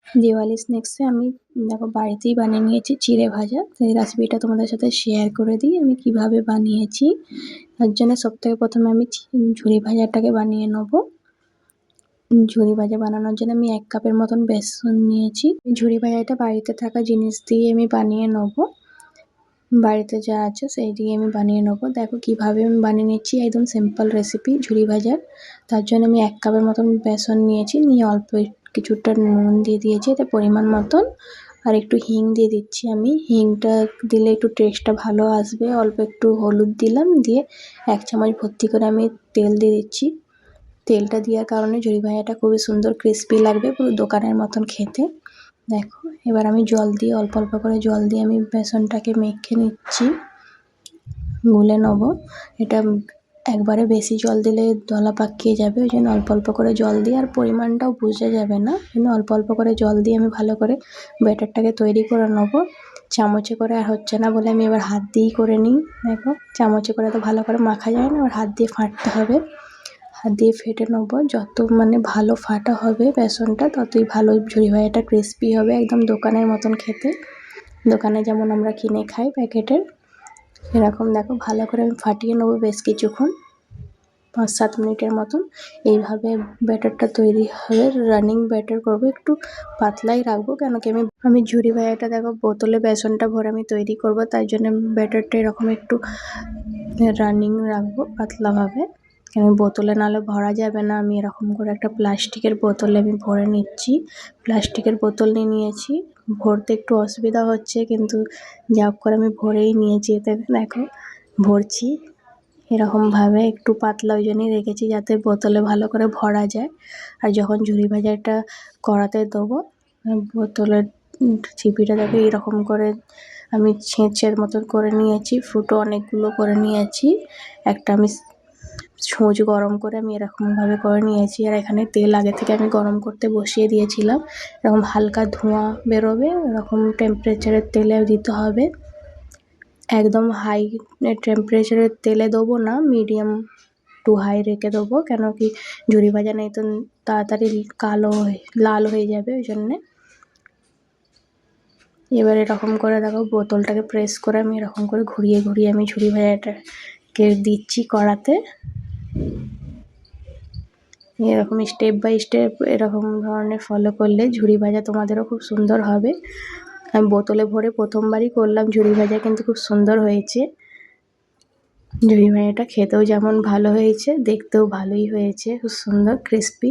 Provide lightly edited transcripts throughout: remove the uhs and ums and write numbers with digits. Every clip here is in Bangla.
দিওয়ালি স্ন্যাক্সে আমি দেখো বাড়িতেই বানিয়ে নিয়েছি চিড়ে ভাজা। তো এই রেসিপিটা তোমাদের সাথে শেয়ার করে দিই আমি কিভাবে বানিয়েছি। তার জন্য সবথেকে প্রথমে আমি ঝুরি ভাজাটাকে বানিয়ে নেবো। ঝুরি ভাজা বানানোর জন্য আমি 1 কাপের মতন বেসন নিয়েছি। ঝুরি ভাজাটা বাড়িতে থাকা জিনিস দিয়ে আমি বানিয়ে নেবো। বাড়িতে যা আছে সেই দিয়ে আমি বানিয়ে নেবো। দেখো কিভাবে আমি বানিয়ে নিচ্ছি, একদম সিম্পল রেসিপি ঝুরি ভাজার। তার জন্য আমি 1 কাপের মতন বেসন নিয়েছি, নিয়ে অল্প কিছুটা নুন দিয়ে দিয়েছি এতে পরিমাণ মতন, আর একটু হিং দিয়ে দিচ্ছি আমি। হিংটা দিলে একটু টেস্টটা ভালো আসবে। অল্প একটু হলুদ দিলাম, দিয়ে 1 চামচ ভর্তি করে আমি তেল দিয়ে দিচ্ছি। তেলটা দেওয়ার কারণে ঝুরি ভাজাটা খুবই সুন্দর ক্রিস্পি লাগবে, পুরো দোকানের মতন খেতে। দেখো এবার আমি জল দিয়ে অল্প অল্প করে জল দিয়ে আমি বেসনটাকে মেখে নিচ্ছি, গুলে নেব। এটা একবারে বেশি জল দিলে দলা পাকিয়ে যাবে, ওই জন্য অল্প অল্প করে জল দিয়ে, আর পরিমাণটাও বোঝা যাবে না, ওই জন্য অল্প অল্প করে জল দিয়ে আমি ভালো করে ব্যাটারটাকে তৈরি করে নেব। চামচে করে আর হচ্ছে না বলে আমি এবার হাত দিয়েই করে নিই। দেখো চামচে করে তো ভালো করে মাখা যায় না, এবার হাত দিয়ে ফাটতে হবে। হাত দিয়ে ফেটে নেব, যত ভালো ফাটা হবে বেসনটা ততই ভালো ঝুরি ভাজাটা ক্রিস্পি হবে, একদম দোকানের মতন খেতে। দোকানে যেমন আমরা কিনে খাই প্যাকেটের, এরকম দেখো ভালো করে আমি ফাটিয়ে নেবো বেশ কিছুক্ষণ, 5-7 মিনিটের মতন। এইভাবে ব্যাটারটা তৈরি হবে। রানিং ব্যাটার করবো, একটু পাতলাই রাখবো, কেন কি আমি ঝুরি ভাজাটা দেখো বোতলে বেসনটা ভরে আমি তৈরি করব, তাই জন্য ব্যাটারটা এরকম একটু রানিং রাখবো পাতলাভাবে, কেন বোতলে নাহলে ভরা যাবে না। আমি এরকম করে একটা প্লাস্টিকের বোতলে আমি ভরে নিচ্ছি। প্লাস্টিকের বোতল নিয়েছি, ভরতে একটু অসুবিধা হচ্ছে, কিন্তু যা হোক করে আমি ভরেই নিয়েছি। এতে দেখো ভরছি এরকমভাবে, একটু পাতলা ওই জন্যই রেখেছি যাতে বোতলে ভালো করে ভরা যায়। আর যখন ঝুরি ভাজাটা কড়াতে দেবো, বোতলের ছিপিটা দেখো এরকম করে আমি ছেঁচের মতন করে নিয়েছি, ফুটো অনেকগুলো করে নিয়েছি। একটা আমি ছুঁচ গরম করে আমি এরকমভাবে করে নিয়েছি, আর এখানে তেল আগে থেকে আমি গরম করতে বসিয়ে দিয়েছিলাম। এরকম হালকা ধোঁয়া বেরোবে এরকম টেম্পারেচারের তেলে দিতে হবে। একদম হাই টেম্পারেচারের তেলে দেবো না, মিডিয়াম টু হাই রেখে দেবো, কেন কি ঝুরি ভাজা নেই তো তাড়াতাড়ি লাল হয়ে যাবে, ওই জন্যে। এবার এরকম করে দেখো বোতলটাকে প্রেস করে আমি এরকম করে ঘুরিয়ে ঘুরিয়ে আমি ঝুরি ভাজাটাকে দিচ্ছি কড়াতে। এরকম স্টেপ বাই স্টেপ এরকম ধরনের ফলো করলে ঝুরি ভাজা তোমাদেরও খুব সুন্দর হবে। আমি বোতলে ভরে প্রথমবারই করলাম ঝুরি ভাজা, কিন্তু খুব সুন্দর হয়েছে। ঝুরি ভাজাটা খেতেও যেমন ভালো হয়েছে, দেখতেও ভালোই হয়েছে, খুব সুন্দর ক্রিস্পি।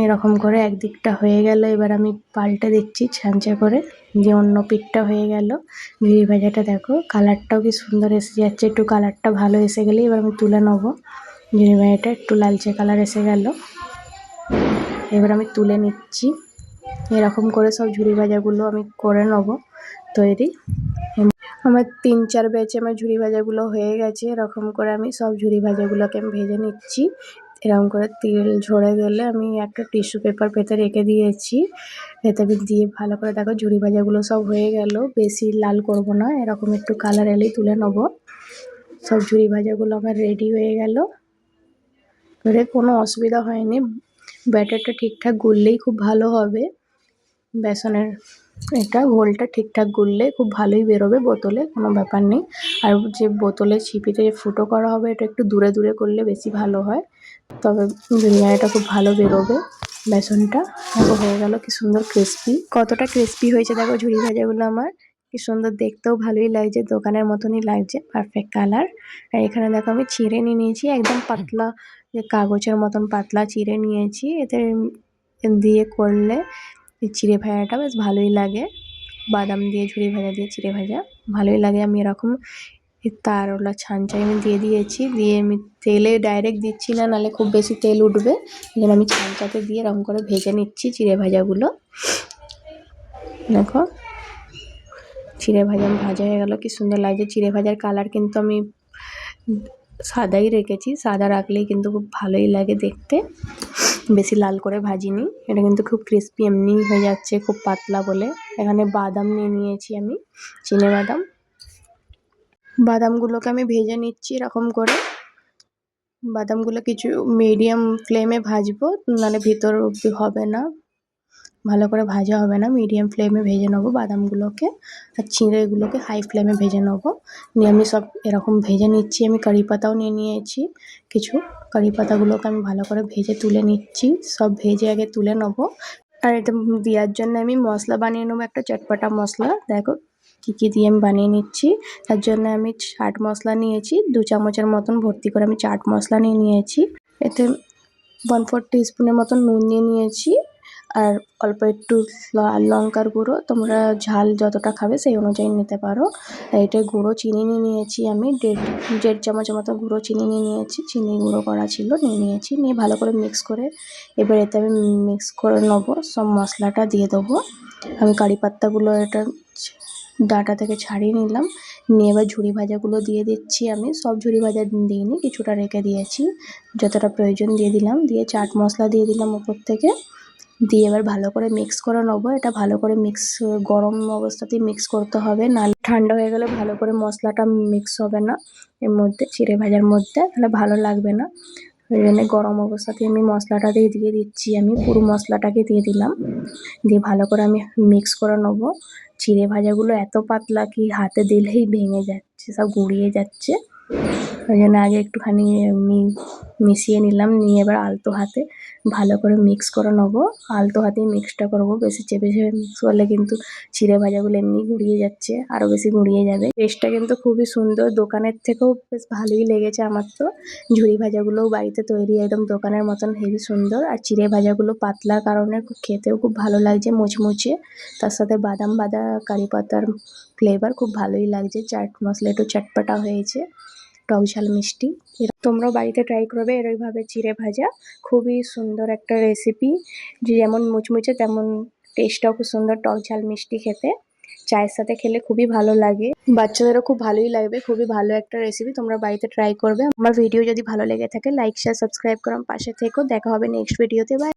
এরকম করে একদিকটা হয়ে গেল, এবার আমি পাল্টে দিচ্ছি ছাঁচে করে, যে অন্য পিঠটা হয়ে গেল। ঝুরি ভাজাটা দেখো কালারটাও কি সুন্দর এসে যাচ্ছে, একটু কালারটা ভালো এসে গেলে এবার আমি তুলে নেবো। ঝুরি ভাজাটা একটু লালচে কালার এসে গেল, এবার আমি তুলে নিচ্ছি। এরকম করে সব ঝুরি ভাজাগুলো আমি করে নেব তৈরি। আমার 3-4 ব্যাচে আমার ঝুরি ভাজাগুলো হয়ে গেছে। এরকম করে আমি সব ঝুরি ভাজাগুলোকে আমি ভেজে নিচ্ছি। এরকম করে তেল ঝরে গেলে আমি একটা টিস্যু পেপার পেতে রেখে দিয়েছি, এতে আমি দিয়ে ভালো করে দেখো ঝুরি ভাজাগুলো সব হয়ে গেল। বেশি লাল করব না, এরকম একটু কালার এলেই তুলে নেব। সব ঝুরি ভাজাগুলো আমার রেডি হয়ে গেল, এবারে কোনো অসুবিধা হয়নি। ব্যাটারটা ঠিকঠাক গুললেই খুব ভালো হবে। বেসনের ঘোলটা ঠিকঠাক গুললে খুব ভালোই বেরোবে বোতলে, কোনো ব্যাপার নেই। আর যে বোতলের ছিপিতে যে ফুটো করা হবে এটা একটু দূরে দূরে করলে বেশি ভালো হয়, তবে ঝুরি ভাজাটা খুব ভালো বেরোবে। বেসনটা দেখো হয়ে গেল, কি সুন্দর ক্রিস্পি, কতটা ক্রিস্পি হয়েছে দেখো ঝুরি ভাজাগুলো আমার, কি সুন্দর দেখতেও ভালোই লাগছে, দোকানের মতনই লাগছে, পারফেক্ট কালার। আর এখানে দেখো আমি চিড়ে নিয়েছি, একদম পাতলা, যে কাগজের মতন পাতলা চিড়ে নিয়েছি। এতে দিয়ে করলে এই চিড়ে ভাজাটা বেশ ভালোই লাগে, বাদাম দিয়ে ঝুরি ভাজা দিয়ে চিড়ে ভাজা ভালোই লাগে। আমি এরকম তারওয়ালা ছাঁচায় আমি দিয়ে দিয়েছি, দিয়ে আমি তেলে ডাইরেক্ট দিচ্ছি না, নাহলে খুব বেশি তেল উঠবে, এই জন্য আমি ছাঁচাতে দিয়ে এরকম করে ভেজে নিচ্ছি চিড়ে ভাজাগুলো। দেখো চিড়ে ভাজা ভাজা হয়ে গেল, কি সুন্দর লাগছে। চিড়ে ভাজার কালার কিন্তু আমি সাদাই রেখেছি, সাদা রাখলেই কিন্তু খুব ভালোই লাগে দেখতে, বেশি লাল করে ভাজিনি। এটা কিন্তু খুব ক্রিস্পি এমনিই হয়ে যাচ্ছে, খুব পাতলা বলে। এখানে বাদাম নিয়েছি আমি, চিনে বাদাম। বাদামগুলোকে আমি ভেজে নিচ্ছি এরকম করে। বাদামগুলো কিছু মিডিয়াম ফ্লেমে ভাজবো, নাহলে ভিতর অবধি হবে না। ভালো করে ভাজা হবে না, মিডিয়াম ফ্লেমে ভেজে নেবো বাদামগুলোকে। আর চিঁড়েগুলোকে হাই ফ্লেমে ভেজে নেবো। নিয়ে আমি সব এরকম ভেজে নিচ্ছি। আমি কারি পাতাও নিয়ে নিয়েছি কিছু। কারি পাতাগুলোকে আমি ভালো করে ভেজে তুলে নিচ্ছি। সব ভেজে আগে তুলে নেবো। আর এটা দেওয়ার জন্য আমি মশলা বানিয়ে নেবো, একটা চটপটা মশলা। দেখো কী কী দিয়ে আমি বানিয়ে নিচ্ছি। তার জন্য আমি চাট মশলা নিয়েছি 2 চামচের মতন ভর্তি করে আমি চাট মশলা নিয়ে নিয়েছি। এতে 1/4 টিস্পুনের মতন নুন নিয়ে নিয়েছি। আর অল্প একটু লাল লঙ্কার গুঁড়ো, তোমরা ঝাল যতটা খাবে সেই অনুযায়ী নিতে পারো। আর এটা গুঁড়ো চিনি নিয়ে নিয়েছি আমি 1.5 চামচের মতো গুঁড়ো চিনি নিয়ে নিয়েছি। চিনি গুঁড়ো করা ছিল, নিয়ে নিয়েছি। নিয়ে ভালো করে মিক্স করে এবার এতে আমি মিক্স করে নেবো। সব মশলাটা দিয়ে দেবো। আমি কারি পাত্তাগুলো এটা ডাঁটা থেকে ছাড়িয়ে নিলাম। নিয়ে এবার ঝুরি ভাজাগুলো দিয়ে দিচ্ছি আমি। সব ঝুরি ভাজা দিইনি, কিছুটা রেখে দিয়েছি। যতটা প্রয়োজন দিয়ে দিলাম। দিয়ে চাট মশলা দিয়ে দিলাম উপর থেকে। দিয়ে এবার ভালো করে মিক্স করে নেবো। এটা ভালো করে গরম অবস্থাতেই মিক্স করতে হবে, নাহলে ঠান্ডা হয়ে গেলে ভালো করে মশলাটা মিক্স হবে না এর মধ্যে, চিড়ে ভাজার মধ্যে, তাহলে ভালো লাগবে না। ওই জন্য গরম অবস্থাতেই আমি মশলাটা দিয়ে দিচ্ছি। আমি পুরো মশলাটাকে দিয়ে দিলাম। দিয়ে ভালো করে আমি মিক্স করে নেবো। চিড়ে ভাজাগুলো এত পাতলা কি হাতে দিলেই ভেঙে যাচ্ছে, সব গুঁড়িয়ে যাচ্ছে। ওই জন্য আগে একটুখানি মিশিয়ে নিলাম। নিয়ে এবার আলতো হাতে ভালো করে মিক্স করে নেবো। আলতো হাতেই মিক্সটা করবো, বেশি চেপে মিক্স করলে কিন্তু চিড়ে ভাজাগুলো এমনি গুঁড়িয়ে যাচ্ছে, আরও বেশি গুঁড়িয়ে যাবে। টেস্টটা কিন্তু খুবই সুন্দর, দোকানের থেকেও বেশ ভালোই লেগেছে আমার তো। ঝুরি ভাজাগুলোও বাড়িতে তৈরি একদম দোকানের মতন হেবি সুন্দর। আর চিড়ে ভাজাগুলো পাতলার কারণে খেতেও খুব ভালো লাগছে, মুচমুচে। তার সাথে বাদাম কারি পাতার ফ্লেভার খুব ভালোই লাগছে। চাট মশলা একটু চটপটা হয়েছে, টক ঝাল মিষ্টি। তোমরাও বাড়িতে ট্রাই করবে এরকমভাবে চিড়ে ভাজা। খুবই সুন্দর একটা রেসিপি, যেমন মুচমুচে তেমন টেস্টটাও খুব সুন্দর, টক ঝাল মিষ্টি খেতে। চায়ের সাথে খেলে খুবই ভালো লাগে, বাচ্চাদেরও খুব ভালোই লাগবে। খুবই ভালো একটা রেসিপি, তোমরা বাড়িতে ট্রাই করবে। আমার ভিডিও যদি ভালো লেগে থাকে লাইক শেয়ার সাবস্ক্রাইব করো, পাশে থেকো। দেখা হবে নেক্সট ভিডিওতে। বাই।